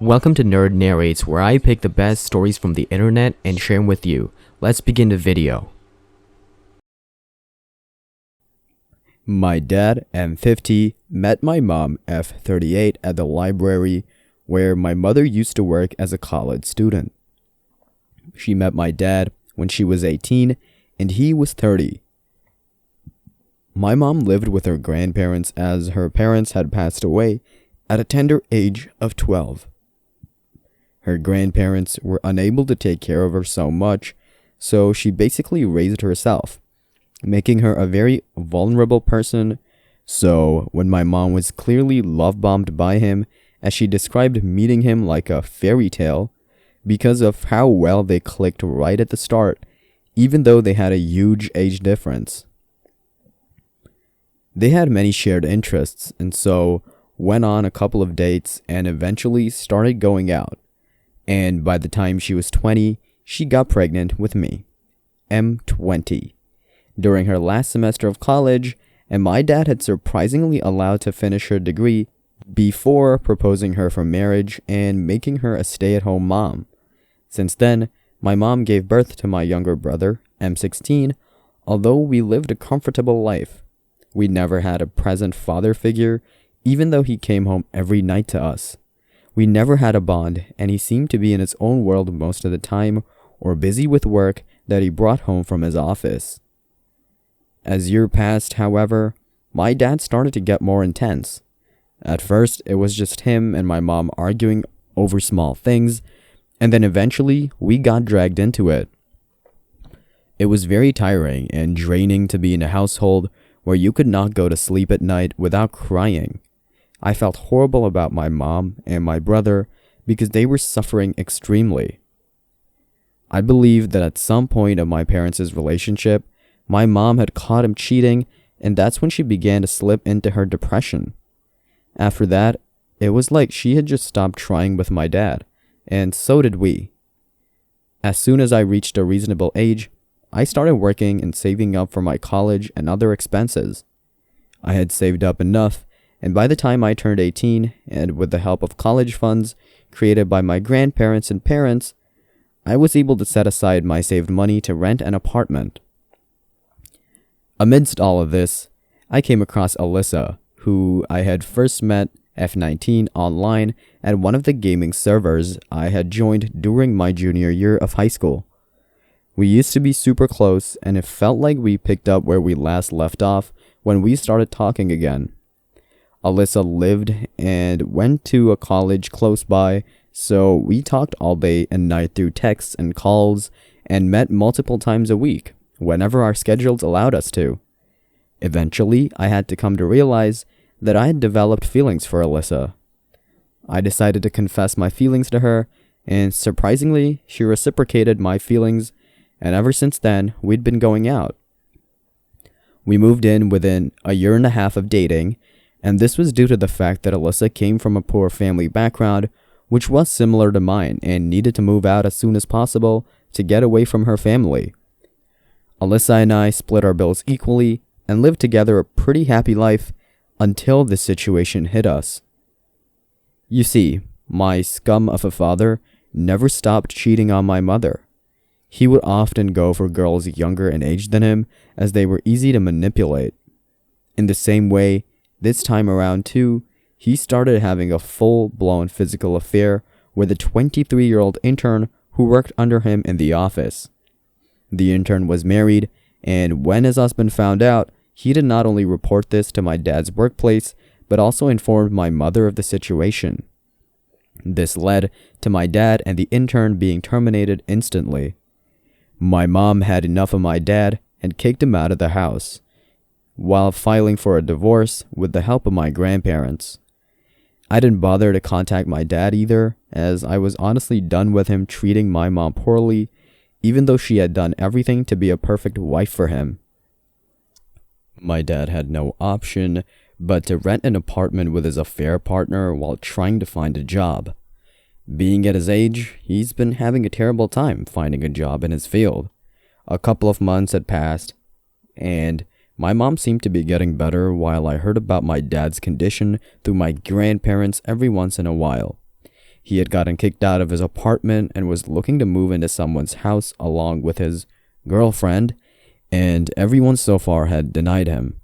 Welcome to Nerd Narrates, where I pick the best stories from the internet and share them with you. Let's begin the video. My dad, M50, met my mom, F38, at the library where my mother used to work as a college student. She met my dad when she was 18 and he was 30. My mom lived with her grandparents as her parents had passed away at a tender age of 12. Her grandparents were unable to take care of her so much, so she basically raised herself, making her a very vulnerable person. So when my mom was clearly love-bombed by him, as she described meeting him like a fairy tale, because of how well they clicked right at the start, even though they had a huge age difference. They had many shared interests, and so went on a couple of dates and eventually started going out. And by the time she was 20, she got pregnant with me, M20, during her last semester of college, and my dad had surprisingly allowed to finish her degree before proposing her for marriage and making her a stay-at-home mom. Since then, my mom gave birth to my younger brother, M16, although we lived a comfortable life. We never had a present father figure, even though he came home every night to us. We never had a bond, and he seemed to be in his own world most of the time, or busy with work that he brought home from his office. As years passed, however, my dad started to get more intense. At first, it was just him and my mom arguing over small things, and then eventually, we got dragged into it. It was very tiring and draining to be in a household where you could not go to sleep at night without crying. I felt horrible about my mom and my brother because they were suffering extremely. I believe that at some point of my parents' relationship, my mom had caught him cheating, and that's when she began to slip into her depression. After that, it was like she had just stopped trying with my dad, and so did we. As soon as I reached a reasonable age, I started working and saving up for my college and other expenses. I had saved up enough, and by the time I turned 18, and with the help of college funds created by my grandparents and parents, I was able to set aside my saved money to rent an apartment. Amidst all of this, I came across Alyssa, who I had first met F19 online at one of the gaming servers I had joined during my junior year of high school. We used to be super close, and it felt like we picked up where we last left off when we started talking again. Alyssa lived and went to a college close by, so we talked all day and night through texts and calls and met multiple times a week, whenever our schedules allowed us to. Eventually, I had to come to realize that I had developed feelings for Alyssa. I decided to confess my feelings to her, and surprisingly, she reciprocated my feelings, and ever since then, we'd been going out. We moved in within a year and a half of dating, and this was due to the fact that Alyssa came from a poor family background, which was similar to mine, and needed to move out as soon as possible to get away from her family. Alyssa and I split our bills equally and lived together a pretty happy life until this situation hit us. You see, my scum of a father never stopped cheating on my mother. He would often go for girls younger in age than him, as they were easy to manipulate. In the same way, this time around too, he started having a full-blown physical affair with a 23-year-old intern who worked under him in the office. The intern was married, and when his husband found out, he did not only report this to my dad's workplace, but also informed my mother of the situation. This led to my dad and the intern being terminated instantly. My mom had enough of my dad and kicked him out of the house, while filing for a divorce with the help of my grandparents. I didn't bother to contact my dad either, as I was honestly done with him treating my mom poorly, even though she had done everything to be a perfect wife for him. My dad had no option but to rent an apartment with his affair partner while trying to find a job. Being at his age, he's been having a terrible time finding a job in his field. A couple of months had passed, and my mom seemed to be getting better while I heard about my dad's condition through my grandparents every once in a while. He had gotten kicked out of his apartment and was looking to move into someone's house along with his girlfriend, and everyone so far had denied him.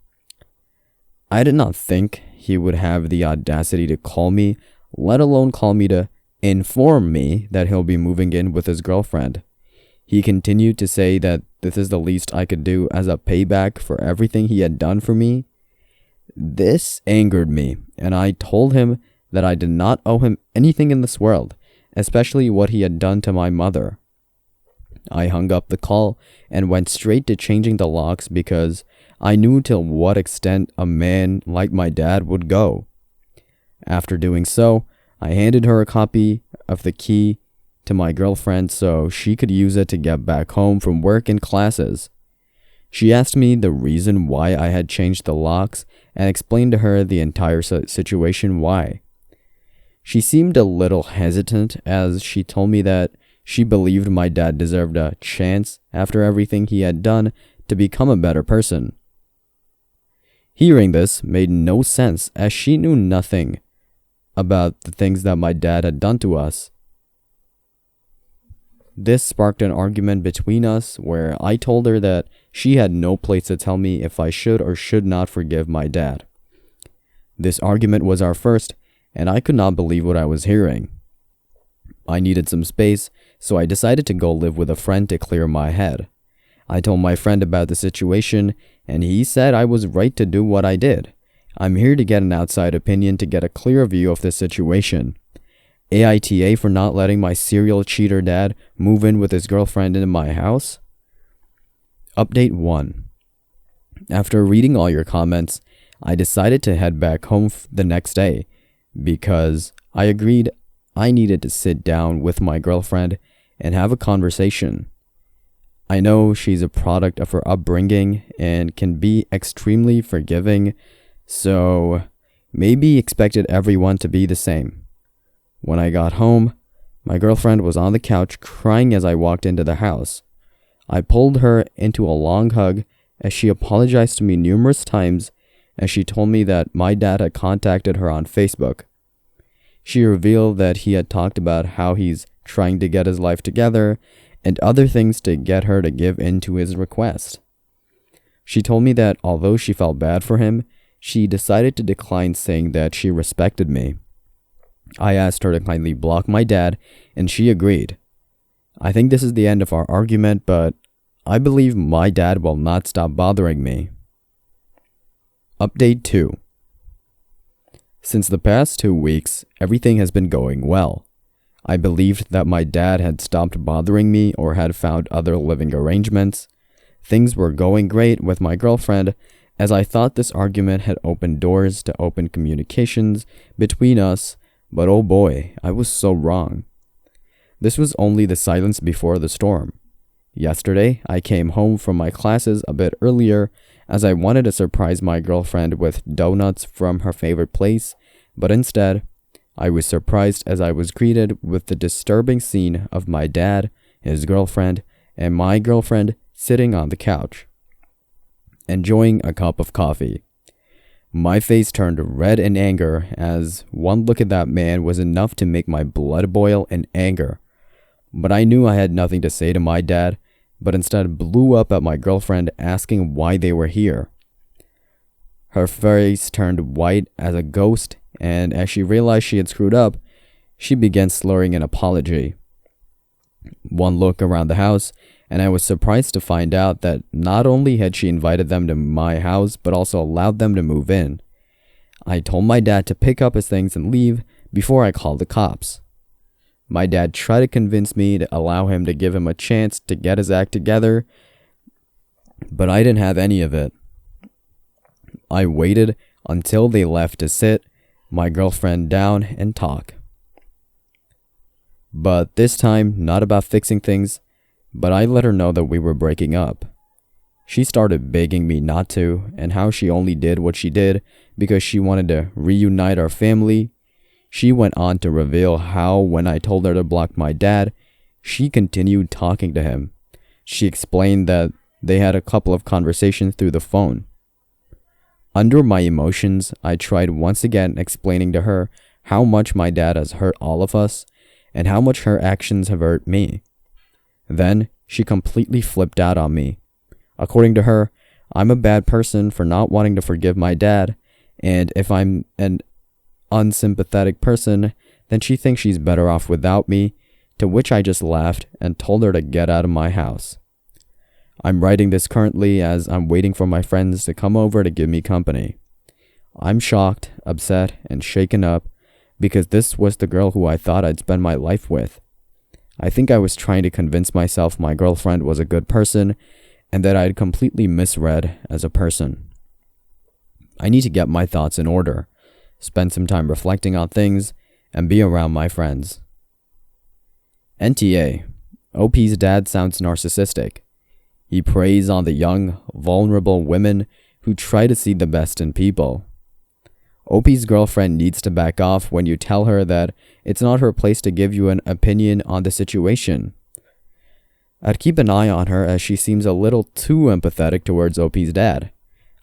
I did not think he would have the audacity to call me, let alone call me to inform me that he'll be moving in with his girlfriend. He continued to say that this is the least I could do as a payback for everything he had done for me. This angered me, and I told him that I did not owe him anything in this world, especially what he had done to my mother. I hung up the call and went straight to changing the locks because I knew till what extent a man like my dad would go. After doing so, I handed her a copy of the key to my girlfriend so she could use it to get back home from work and classes. She asked me the reason why I had changed the locks and explained to her the entire situation why. She seemed a little hesitant as she told me that she believed my dad deserved a chance after everything he had done to become a better person. Hearing this made no sense as she knew nothing about the things that my dad had done to us. This sparked an argument between us where I told her that she had no place to tell me if I should or should not forgive my dad. This argument was our first, and I could not believe what I was hearing. I needed some space, so I decided to go live with a friend to clear my head. I told my friend about the situation, and he said I was right to do what I did. I'm here to get an outside opinion to get a clear view of this situation. AITA for not letting my serial cheater dad move in with his girlfriend into my house? Update 1. After reading all your comments, I decided to head back home the next day because I agreed I needed to sit down with my girlfriend and have a conversation. I know she's a product of her upbringing and can be extremely forgiving, so maybe expected everyone to be the same. When I got home, my girlfriend was on the couch crying as I walked into the house. I pulled her into a long hug as she apologized to me numerous times as she told me that my dad had contacted her on Facebook. She revealed that he had talked about how he's trying to get his life together and other things to get her to give in to his request. She told me that although she felt bad for him, she decided to decline, saying that she respected me. I asked her to kindly block my dad, and she agreed. I think this is the end of our argument, but I believe my dad will not stop bothering me. Update 2. Since the past 2 weeks, everything has been going well. I believed that my dad had stopped bothering me or had found other living arrangements. Things were going great with my girlfriend, as I thought this argument had opened doors to open communications between us, but oh boy, I was so wrong. This was only the silence before the storm. Yesterday, I came home from my classes a bit earlier as I wanted to surprise my girlfriend with donuts from her favorite place, but instead, I was surprised as I was greeted with the disturbing scene of my dad, his girlfriend, and my girlfriend sitting on the couch, enjoying a cup of coffee. My face turned red in anger as one look at that man was enough to make my blood boil in anger. But I knew I had nothing to say to my dad, but instead blew up at my girlfriend asking why they were here. Her face turned white as a ghost, and as she realized she had screwed up, she began slurring an apology. One look around the house, and I was surprised to find out that not only had she invited them to my house, but also allowed them to move in. I told my dad to pick up his things and leave before I called the cops. My dad tried to convince me to allow him to give him a chance to get his act together, but I didn't have any of it. I waited until they left to sit my girlfriend down and talk. But this time, not about fixing things, but I let her know that we were breaking up. She started begging me not to, and how she only did what she did because she wanted to reunite our family. She went on to reveal how, when I told her to block my dad, she continued talking to him. She explained that they had a couple of conversations through the phone. Under my emotions, I tried once again explaining to her how much my dad has hurt all of us, and how much her actions have hurt me. Then she completely flipped out on me. According to her, I'm a bad person for not wanting to forgive my dad, and if I'm an unsympathetic person, then she thinks she's better off without me, to which I just laughed and told her to get out of my house. I'm writing this currently as I'm waiting for my friends to come over to give me company. I'm shocked, upset, and shaken up because this was the girl who I thought I'd spend my life with. I think I was trying to convince myself my girlfriend was a good person and that I'd completely misread as a person. I need to get my thoughts in order, spend some time reflecting on things, and be around my friends. NTA. OP's dad sounds narcissistic. He preys on the young, vulnerable women who try to see the best in people. OP's girlfriend needs to back off when you tell her that it's not her place to give you an opinion on the situation. I'd keep an eye on her as she seems a little too empathetic towards OP's dad.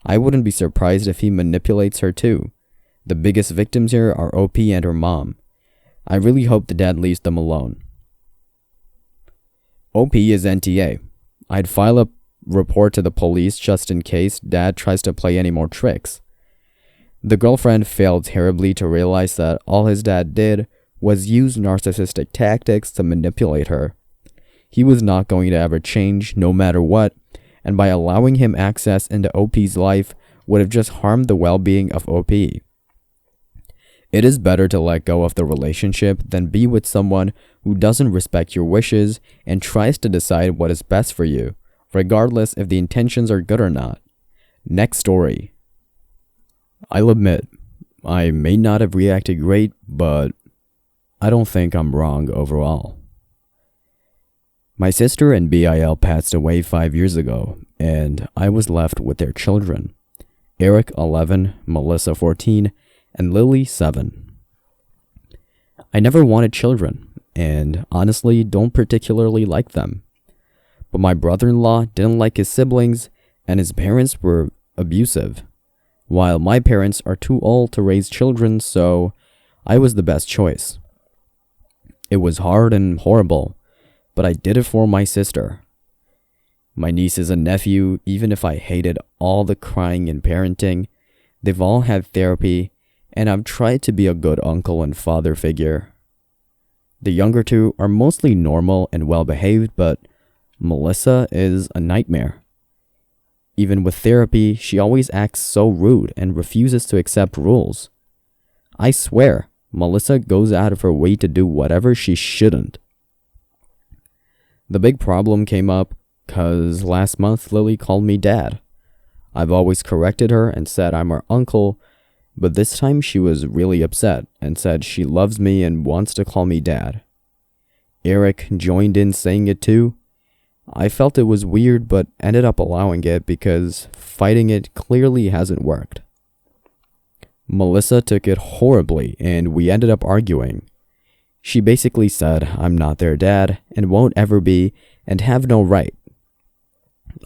I wouldn't be surprised if he manipulates her too. The biggest victims here are OP and her mom. I really hope the dad leaves them alone. OP is NTA. I'd file a report to the police just in case dad tries to play any more tricks. The girlfriend failed terribly to realize that all his dad did was use narcissistic tactics to manipulate her. He was not going to ever change no matter what, and by allowing him access into OP's life would have just harmed the well-being of OP. It is better to let go of the relationship than be with someone who doesn't respect your wishes and tries to decide what is best for you, regardless if the intentions are good or not. Next story. I'll admit, I may not have reacted great, but I don't think I'm wrong overall. My sister and BIL passed away 5 years ago, and I was left with their children. Eric, 11, Melissa, 14, and Lily, 7. I never wanted children, and honestly don't particularly like them. But my brother-in-law didn't like his siblings, and his parents were abusive, while my parents are too old to raise children, so I was the best choice. It was hard and horrible, but I did it for my sister. My nieces and nephew, even if I hated all the crying and parenting, they've all had therapy, and I've tried to be a good uncle and father figure. The younger two are mostly normal and well-behaved, but Melissa is a nightmare. Even with therapy, she always acts so rude and refuses to accept rules. I swear, Melissa goes out of her way to do whatever she shouldn't. The big problem came up because last month Lily called me dad. I've always corrected her and said I'm her uncle, but this time she was really upset and said she loves me and wants to call me dad. Eric joined in saying it too. I felt it was weird but ended up allowing it because fighting it clearly hasn't worked. Melissa took it horribly and we ended up arguing. She basically said I'm not their dad and won't ever be and have no right.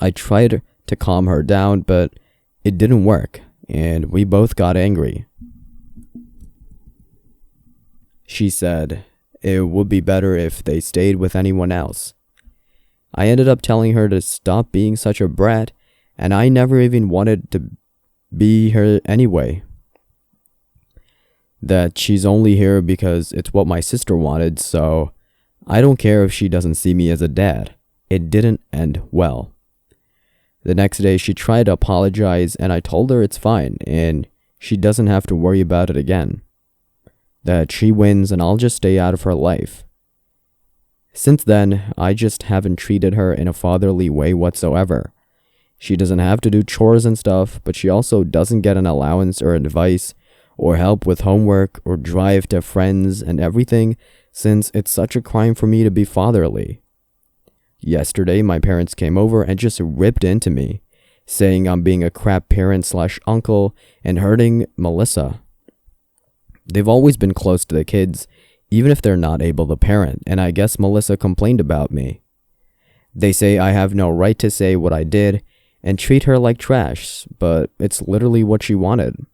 I tried to calm her down, but it didn't work, and we both got angry. She said it would be better if they stayed with anyone else. I ended up telling her to stop being such a brat, and I never even wanted to be her anyway. That she's only here because it's what my sister wanted, so I don't care if she doesn't see me as a dad. It didn't end well. The next day she tried to apologize and I told her it's fine and she doesn't have to worry about it again. That she wins and I'll just stay out of her life. Since then, I just haven't treated her in a fatherly way whatsoever. She doesn't have to do chores and stuff, but she also doesn't get an allowance or advice or help with homework or drive to friends and everything since it's such a crime for me to be fatherly. Yesterday, my parents came over and just ripped into me, saying I'm being a crap parent/uncle and hurting Melissa. They've always been close to the kids, even if they're not able to parent, and I guess Melissa complained about me. They say I have no right to say what I did and treat her like trash, but it's literally what she wanted.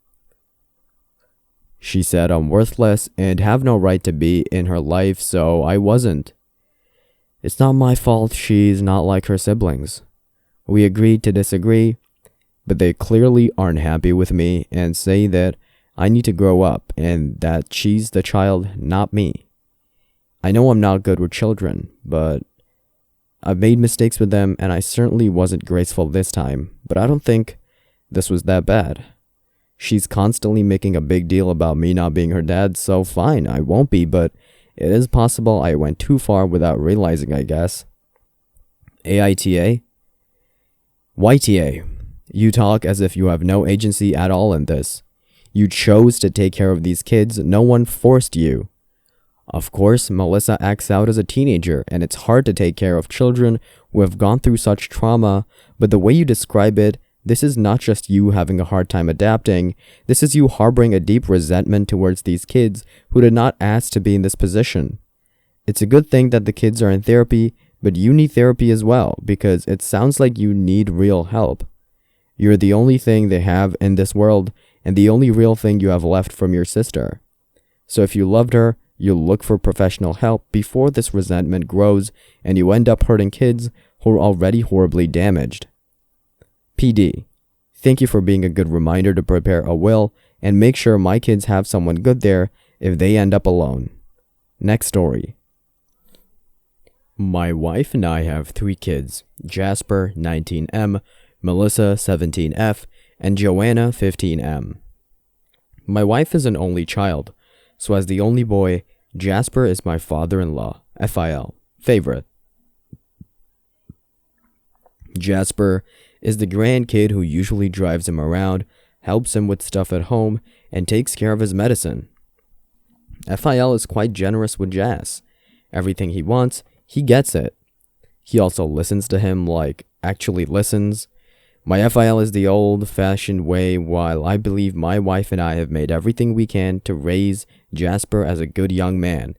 She said I'm worthless and have no right to be in her life, so I wasn't. It's not my fault she's not like her siblings. We agreed to disagree, but they clearly aren't happy with me and say that I need to grow up and that she's the child, not me. I know I'm not good with children, but I've made mistakes with them and I certainly wasn't graceful this time, but I don't think this was that bad. She's constantly making a big deal about me not being her dad, so fine, I won't be, but it is possible I went too far without realizing, I guess. AITA? YTA. You talk as if you have no agency at all in this. You chose to take care of these kids, no one forced you. Of course, Melissa acts out as a teenager, and it's hard to take care of children who have gone through such trauma, but the way you describe it, this is not just you having a hard time adapting, this is you harboring a deep resentment towards these kids who did not ask to be in this position. It's a good thing that the kids are in therapy, but you need therapy as well, because it sounds like you need real help. You're the only thing they have in this world, and the only real thing you have left from your sister. So if you loved her, you'll look for professional help before this resentment grows and you end up hurting kids who are already horribly damaged. PD. Thank you for being a good reminder to prepare a will and make sure my kids have someone good there if they end up alone. Next story. My wife and I have 3 kids, Jasper, 19M, Melissa, 17F, and Joanna, 15M. My wife is an only child, so as the only boy, Jasper is my father-in-law, FIL, favorite. Jasper is the grandkid who usually drives him around, helps him with stuff at home, and takes care of his medicine. FIL is quite generous with Jas. Everything he wants, he gets it. He also listens to him, like, actually listens. My FIL is the old-fashioned way, while I believe my wife and I have made everything we can to raise Jasper as a good young man.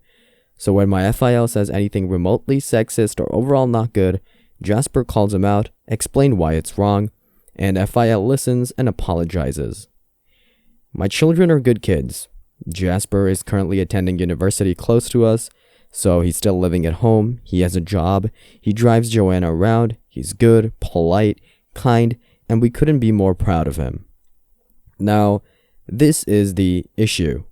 So when my FIL says anything remotely sexist or overall not good, Jasper calls him out, explains why it's wrong, and FIL listens and apologizes. My children are good kids. Jasper is currently attending university close to us, so he's still living at home, he has a job, he drives Joanna around, he's good, polite, kind, and we couldn't be more proud of him. Now, this is the issue.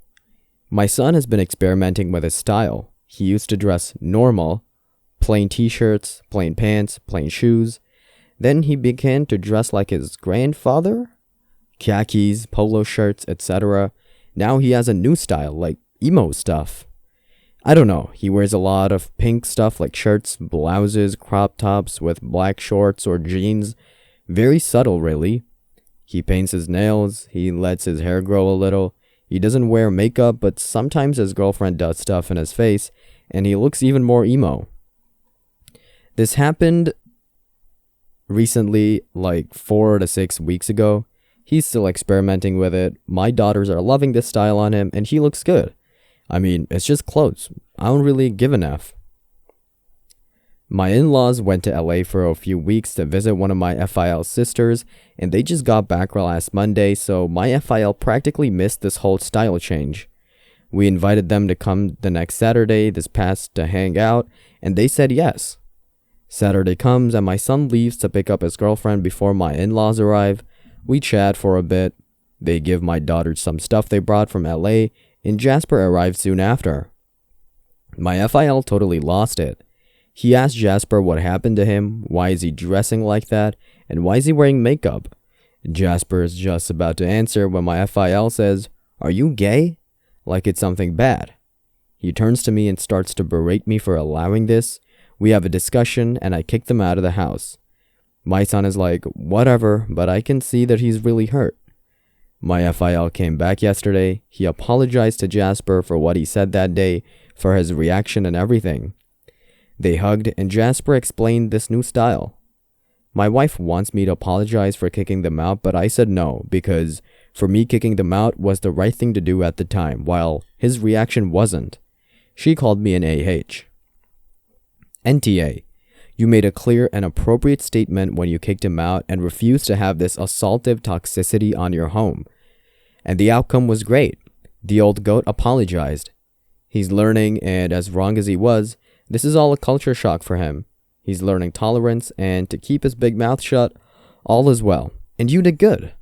My son has been experimenting with his style. He used to dress normal, plain t-shirts, plain pants, plain shoes. Then he began to dress like his grandfather, khakis, polo shirts, etc. Now he has a new style, like emo stuff. I don't know, he wears a lot of pink stuff like shirts, blouses, crop tops with black shorts or jeans. Very subtle, really. He paints his nails, he lets his hair grow a little. He doesn't wear makeup, but sometimes his girlfriend does stuff in his face, and he looks even more emo. This happened recently, like 4 to 6 weeks ago. He's still experimenting with it. My daughters are loving this style on him, and he looks good. I mean, it's just clothes. I don't really give an F. My in-laws went to LA for a few weeks to visit one of my FIL sisters, and they just got back last Monday, so my FIL practically missed this whole style change. We invited them to come the next Saturday, this past, to hang out, and they said yes. Saturday comes, and my son leaves to pick up his girlfriend before my in-laws arrive. We chat for a bit. They give my daughters some stuff they brought from LA, and Jasper arrived soon after. My FIL totally lost it. He asked Jasper what happened to him, why is he dressing like that, and why is he wearing makeup? Jasper is just about to answer when my FIL says, "Are you gay?" Like it's something bad. He turns to me and starts to berate me for allowing this. We have a discussion and I kick them out of the house. My son is like, whatever, but I can see that he's really hurt. My FIL came back yesterday. He apologized to Jasper for what he said that day, for his reaction and everything. They hugged and Jasper explained this new style. My wife wants me to apologize for kicking them out, but I said no, because for me kicking them out was the right thing to do at the time, while his reaction wasn't. She called me an AH. NTA. You made a clear and appropriate statement when you kicked him out and refused to have this assaultive toxicity on your home. And the outcome was great. The old goat apologized. He's learning, and as wrong as he was, this is all a culture shock for him. He's learning tolerance, and to keep his big mouth shut, all is well. And you did good.